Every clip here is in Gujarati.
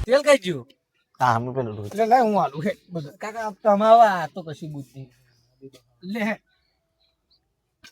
તેલ કઈ ગયું? હા અમે પેલું એટલે લે હું આલું હે બધું કાકા તમાવા આ તો કશું બુદ્ધિ. લે હે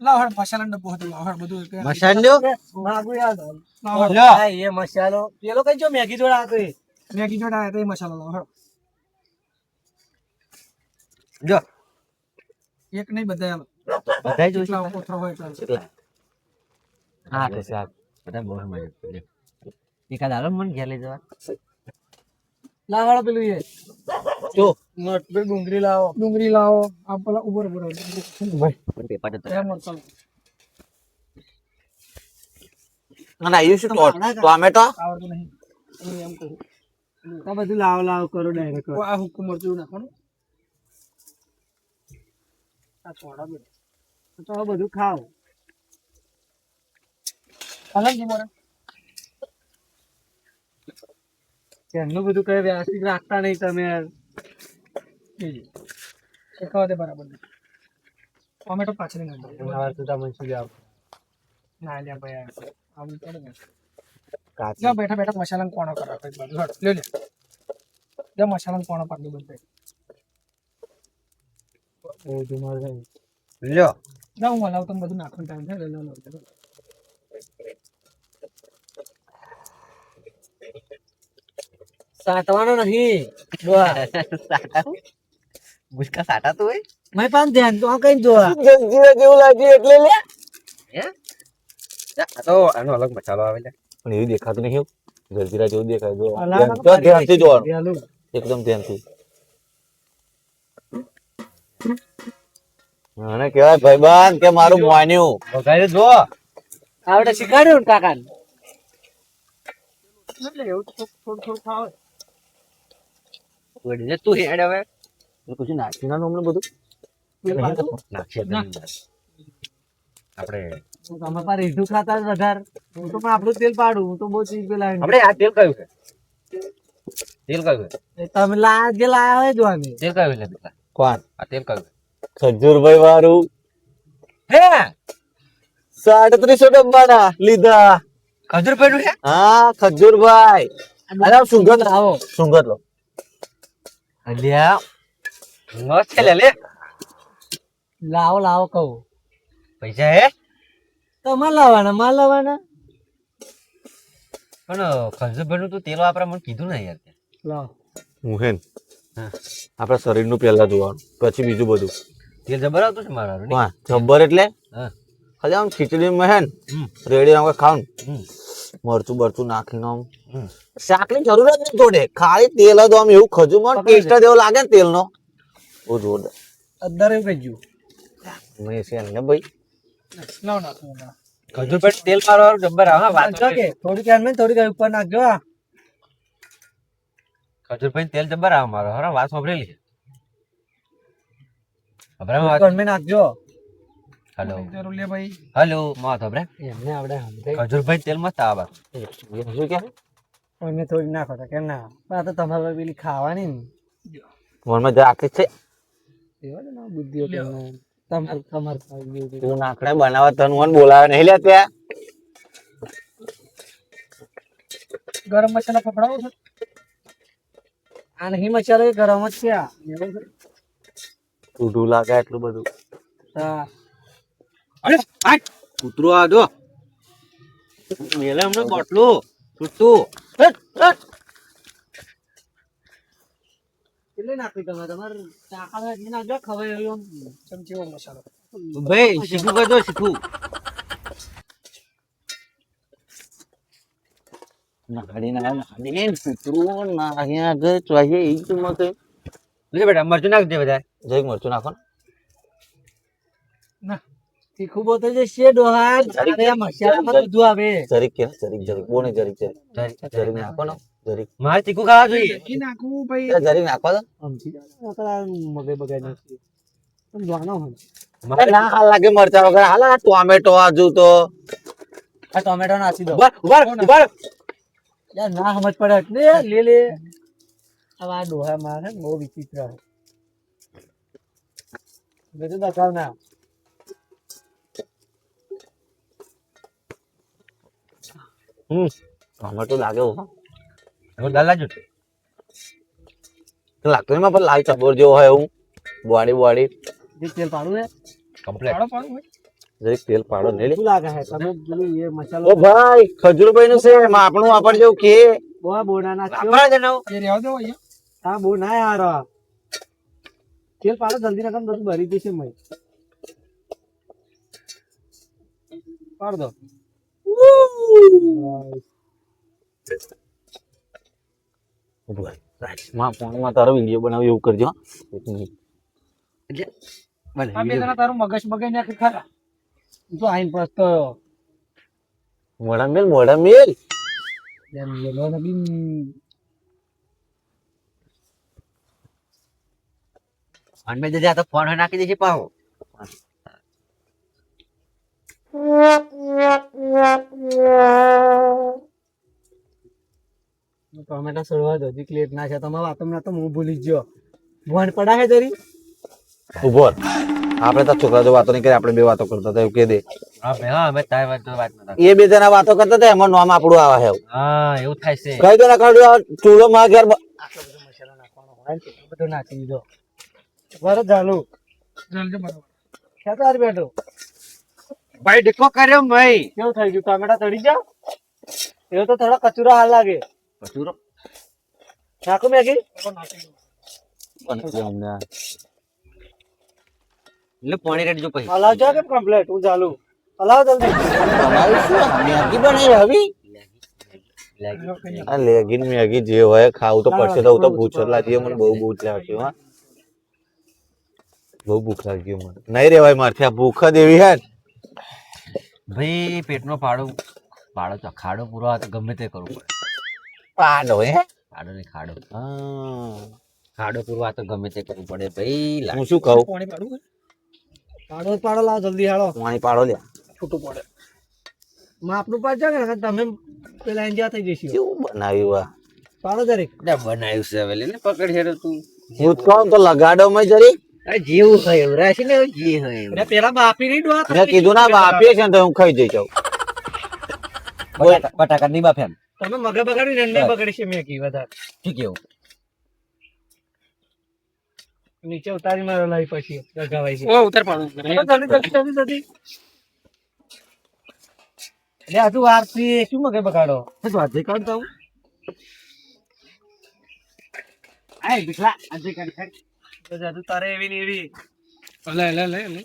લાવ હળ મસાલા ડબ્બો હતો લાવ હળ બધું મસાલ્યો માગું યાર. લાવ હળ હા, એ મસાલો પેલો કઈ જો મેગી જોડે આ તો એ. મેગી જોડા આયા તો એ મસાલો લાવ હળ જો એક નહીં બધા આલો બધાય જોઈશે એટલા ઓછો હોય એટલા હા તો સાહેબ બધા બહુ મજા કરે એકાદ આલો મને ઘેર લઈ જવા લાવાળો પેલું એ જો નટ પે ડુંગળી લાવો. ડુંગળી લાવો આ પેલા ઉપર ઉપર પેપર જતો એ મરચાં અને આયુ શું ટોમેટો આવડતું નહીં હું એમ કહું આ બધું લાવ લાવ કરો ડાયરેક્ટ. આ હુક્કું મરચું નાખવાનું આ છોડા બે તો આ બધું ખાવ. અલગ જી મોરે ઘરનું બધું કઈ વ્યવસ્થિત રાખતા નહીં તમે યાર. શેકાવા દે બરાબર ટોમેટો પાછળ નાખી તમારે તો તમે શું જાવ. ના લ્યા ભાઈ આવું પડે ને કાચી જા બેઠા બેઠા મસાલા કોણો કરો કઈ બાજુ હટ લે લે જા મસાલા કોણો પાડી દે બધે એ તમારે લ્યો જા હું હલાવ તમે બધું નાખવાનું ટાઈમ થાય લે લો સાટવાનો નહીં. જોવા મુસ્કા સાટા તો હોય મેં પણ ધ્યાન તો આ કઈ જોવા. જલજીરા જેવું લાગ્યું એટલે લે હે આ તો આનો અલગ મસાલો આવે છે પણ એવું દેખાતું નહીં જલજીરા જેવું દેખાય જો ધ્યાનથી જોવાનું એકદમ ધ્યાનથી મને કહેવાય ભાઈબાન કે મારું મોન્યું વગાડ્યું જો આવડે શીખવાડ્યું ને કાકાને. એટલે એવું થોડું થોડું ખાવે વળી તું હેડ હવે પછી નાખી ના અમને બધું નાખીએ આપણે તમે પાર ઈઠું ખાતા જ વધારે. હું તો પણ આપણું તેલ પાડું. હું તો બહુ ચીજ પેલા આપણે આ તેલ કયું છે તેલ કયું છે તમે જે લાયા હોય જોવાની. તેલ કયું છે બેટા કોણ આ તેલ કયું ખજૂરભાઈ વાળું હે 3700 ડબ્બાના લીધા ખજૂરભાઈ નું છે હા ખજૂરભાઈ અરે સુગંધ આવો સુગંધ લો અલ્યા મસ્ત છે લે લાવો લાવો કહું. પૈસા હે તમારે લાવવાના માલ લાવવાના. પણ ખજૂરભાઈ નું તો તેલ વાપરા મને કીધું ને યાર લાવો હું હે આપણા શરીરનું પહેલા જોવાનું પછી બીજું બધું તેલ જબર આવતું છે મારા હા જબર એટલે હા ખાલી આમ ખીચડીમાં હે ને રેડી આમ ખાવ મરચું બરચું નાખીને આમ શાકની જરૂર જ નહીં જોડે ખાલી તેલ જ આમ એવું ખજૂરમાં ટેસ્ટ જ એવો લાગે ને તેલનો બહુ જોરદાર અદ્દર એવું કઈ ગયું. મેં છે ને ભાઈ લાવ નાખું ખજૂરભાઈ તેલ મારો જબર આવે વાત કે થોડી કેમ ને થોડી કઈ ઉપર નાખજો. ખજૂરભાઈ તેલ જબર આવે મારો હરા વાત સાંભળેલી છે ગરમે નાખજો. હેલો જરૂર લે ભાઈ હેલો માં ખબર એમને આવડે ખજૂરભાઈ તેલ મસ્ત આવે શું કે અમે થોડી નાખો તો કેમ ના આ તો તમારે પેલી ખાવાની ને મોરમાં જા આખી છે એવા ને બુદ્ધિઓ તમારે તમારે તું નાખડે બનાવવા તને મને બોલાવે નહીં લે ત્યાં ગરમ મસાલા પકડાવો છે આ નહીં મસાલો એ ગરમ જ છે. આ ઊઢું લાગે એટલું બધું હા અરે આટ કૂતરો આ જો મેલે હમણાં બોટલું છૂટું કેટલી નાખી તમારે ચાખા એટલી નાખજો ખવાય એવું ચમચીનો મસાલો ભાઈ શીખું કરજો શીખું નાખડી નાખડી કૂતરો નાખ્યા આગળ જોઈએ એ તું મકે લે બેટા મરચું નાખ દે બધા જઈ મરચું નાખો ના તીખું બોતો જે છે ડોહા મસાલામાં બધું આવે. જરીક કે જરીક બોને જરીક જરીક નાખો ને જરીક મારે તીખું ખાવા જોઈએ એ નાખવું ભાઈ જરીક નાખો તો સમજી જાય મગે બગાઈ નાખી પણ જોવાનો હોય. મારે ના હાલ લાગે મરચા વગર હાલ આ ટોમેટો આજુ તો આ ટોમેટો નાખી દો. ઉભા યાર ના સમજ પડે એટલે લે લે. હવે આ ડોહા મારે બહુ વિચિત્ર છે. બધું બતાવ ના ટોમેટો લાગે હો દાલ લાજો લાગતો નહીં પણ લાલ ચબોર જેવો હોય એવું બોડી બોડી જે તેલ પાડું હે કમ્પ્લીટ પાડો પાડો ભાઈ. જરીક તેલ પાડો નહીં લે શું લાગે છે તમે પેલું એ મસાલો ઓ ભાઈ ખજૂરભાઈ નું છે આપણું વાપરજો કે બહુ બોડા નાખ્યો એ રહેવા દો અહીંયા. હા બહુ ના યાર તેલ પાડો જલ્દી રકમ બધું ભરી દેશે મય પાડ દો ફોનમાં તારો વિડીયો બનાવ્યો એવું કરજો એક મિનિટ આ બે જણા તારું મગજ બગાડી નાખે ખરા. તું તો આઈન પસ્તો મોઢા મેલ એમ લેલો ને બી ફોન में जैसे आता फोन है नाखी देशी पाहो ટોમેટા સડવા દો હજી ક્લેટ ના છે તમારા વાતમાં તો હું ભૂલી જ ગયો ભણ પડા હે જરી ઉભો રહો. આપણે તો છોકરા જો વાતો નહીં કરી આપણે બે વાતો કરતા હતા એવું કે દે हां भाई हां मैं ताई बात तो बात ना એ બે જણા વાતો કરતા હતા એમાં નામ આપણું આવે છે हां એવું થાય છે કઈ દો ના કાઢ્યો ચૂલો માં ઘેર મસાલો નાખવાનો હોય ને તો બધું નાખી દીધો બરાબર ચાલુ જલ્દી બરાબર. ખેતર બેઠો ભાઈ ડીકો કર્યો ભાઈ કેવું થઈ ગયું ટમેટા ચડી ગયા એવું તો થોડા કચુરા હાલ લાગે પચુરો નાખું મેગી એટલે પાણી રેડી જો પછી હલાવજો કે કમ્પ્લેટ હું ચાલુ હલાવ જલ્દી મેગી બની હવે આ લેગીન મેગી જે હોય ખાવું તો પડશે તો હું તો ભૂખ લાગી મને બહુ ભૂખ લાગી હા બહુ ભૂખ લાગી મને નહીં રેવાય મારથી આ ભૂખ જ એવી હે ભાઈ પેટનો પાડો તો ખાડો પૂરો આ તો ગમે તે કરવું પડે પાડો હે ખાડો ને ખાડો હા ખાડો પૂરો આ તો ગમે તે કરવું પડે ભાઈ હું શું કહું પાણી પાડવું હોય? પાડો પાડો લાવ જલ્દી હાલો પાણી પાડો લે છૂટું પડે. માપનું પાડ જાગે ને તમે પેલા ઇન્ડિયા થઈ જઈશું કેવું બનાવ્યું આ પાડો જરીક બનાવ્યું છે હવે ને પકડ છે તું હું તો કહું તો લગાડો મેં જરી જેવું હોય એવું રહેશે ને જે હોય એવું. ને પેલા બાપી નહીં ડોહા મેં કીધું ના આપીએ છે ને તો હું ખાઈ જઈ જાઉં બટાકા ની બાફેમ તમે મગર બગાડ્યું ને એને બગાડી છે મેં કી વધારે શું કેવું નીચે ઉતારી મારો લાવી પછી ગગાવાઈ છે ઓ ઉતાર પાડવું. જલ્દી એટલે આ તું આરતી શું મગર બગાડો વાત કાઢતા હું આય બિખલા આજે કાઢ તો જાદુ તારે એવી ને એવી લે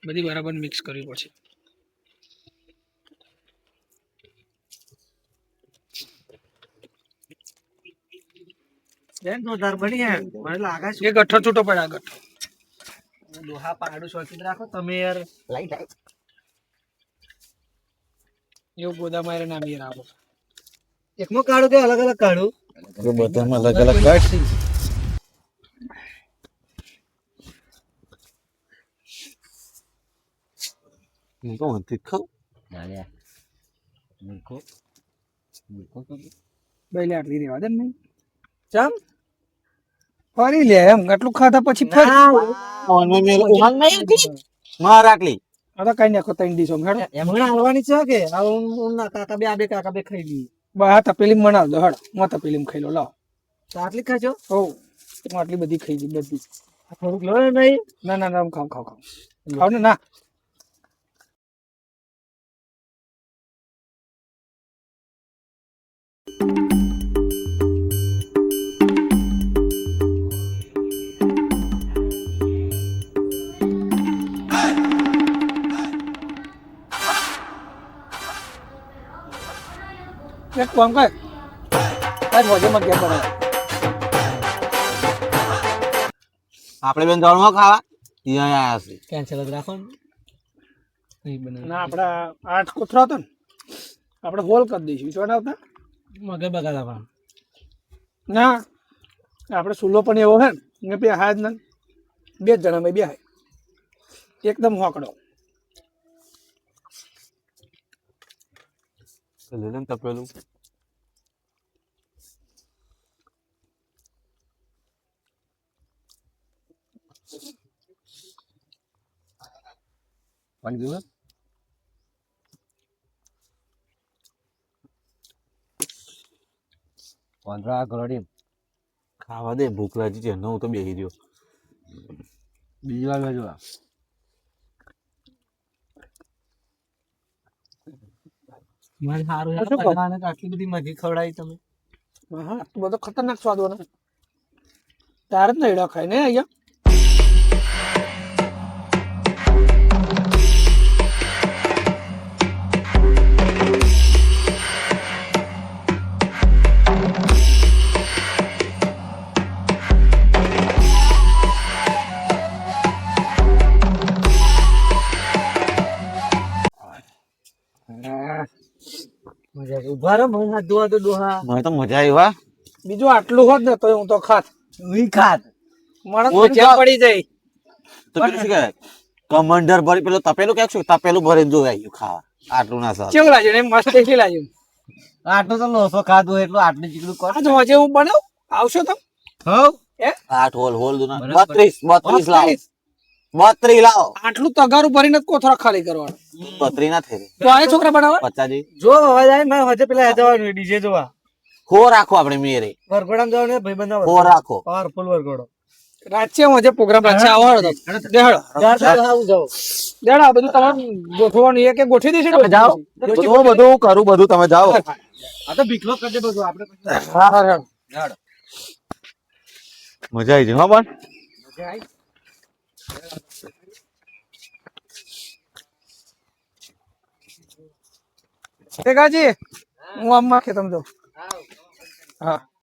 બધી બરાબર મિક્સ કરવી પડશે. બેન જોરદાર બની હે મને લાગે છે એ ગઠ્ઠો છૂટો પડે આ ગઠ્ઠો. દોહા પાડું શોખીન રાખો તમે યાર એવું ગોદા મારે ના મેર આવો. એકમાં કાઢું કે અલગ અલગ કાઢું બધામાં અલગ અલગ કાઢ હું તો નથી ખાઉં મીઠો તો બે લે આટલી રેવા દે ને નહીં. ચમ ફરી લે એમ આટલું ખાધા પછી માર આટલી આ તો કઈ નાખો ત્રણ ડીશો હેડો. એમણે હાલવાની છે કે આ ના કાકા બે આ બે કાકા બે ખાઈ લઈએ બા તપેલી મનાવ દો હડ મો તપેલી ખાઈ લો લાવ. તો આટલી ખાજો હો હું આટલી બધી ખાઈ ગઈ બધી. આ થોડુંક લો ને નહીં ના ખાવ ખાવ ને ના. એક કામ કર તાર મોજેમાં ગયા પડે. આપણે બેન જવાનું ખાવા અહીંયા આયા છે કેન્સલ જ રાખો ને નહીં બનાવે ના આપડા 8 કોથરા હતો ને આપણે હોલ કરી દઈશું શું આવતા મગર બગાડા પણ ના આપણે સુલો પણ એવો છે ને બે હાથ ને બે જણા બે હાય એકદમ હોકડો. લે લે તપેલું પાણી પીવું પાંદડા ગરડી ખાવા દે ભૂખ લાગી છે હું તો બેસી ગયો બીજી વાર લેજો મને સારું આ શું કહું? આટલી બધી મગી ખવડાવી તમે હા તું બધો ખતરનાક સ્વાદ બને તારે જ નહીં ખાય ને અહીંયા મજા આવી. ઉભા રહો મને હાથ ધોવા તો ડોહા મને તો મજા આવી વાહ બીજું આટલું હોત ને તો હું તો ખાત વી ખાત માણસ ઓ મજા તો- પડી જાય તો પેલું શું કહેવાય કમંડર ભરી પેલું તપેલું ક્યાંક શું તપેલું ભરીને જોઈ આવ્યું ખાવા આટલું ના સારું કેવું લાગ્યું એમ મસ્ત ટેસ્ટી લાગ્યું આટલું તો લોસો ખાધું એટલું આટલું ચીકડું કર આજ હોજે હું બનાવું આવશો તો હવ હે 8 હોલ હોલ દુના બરાબર. 32 લાવો 32 લાવો આટલું તગારું ભરીને જ કોથળા ખાલી કરવાનું 32 ના થઈ તો આ છોકરા બનાવે પચાજી જો અવાજ આવે મેં હજે પેલા જવાનું ડીજે જોવા હો રાખો આપણે મેરે વરઘોડામાં જવાનું ભાઈ બંધા હો રાખો પાવરફુલ વરઘોડો રાચે હોજે પ્રોગ્રામ રાચે આવવાનો તો દેહડો આવું જાઓ દેહડો આ બધું તમારે ગોઠવવાનું એ કે ગોઠવી દેશે તમે જાઓ બધું હું કરું બધું તમે જાઓ આ તો ભીખલો કરજે બધું આપણે હા હા હા મજા આવી છે હા પણ કાજી હું આમ માખે તમે જો હા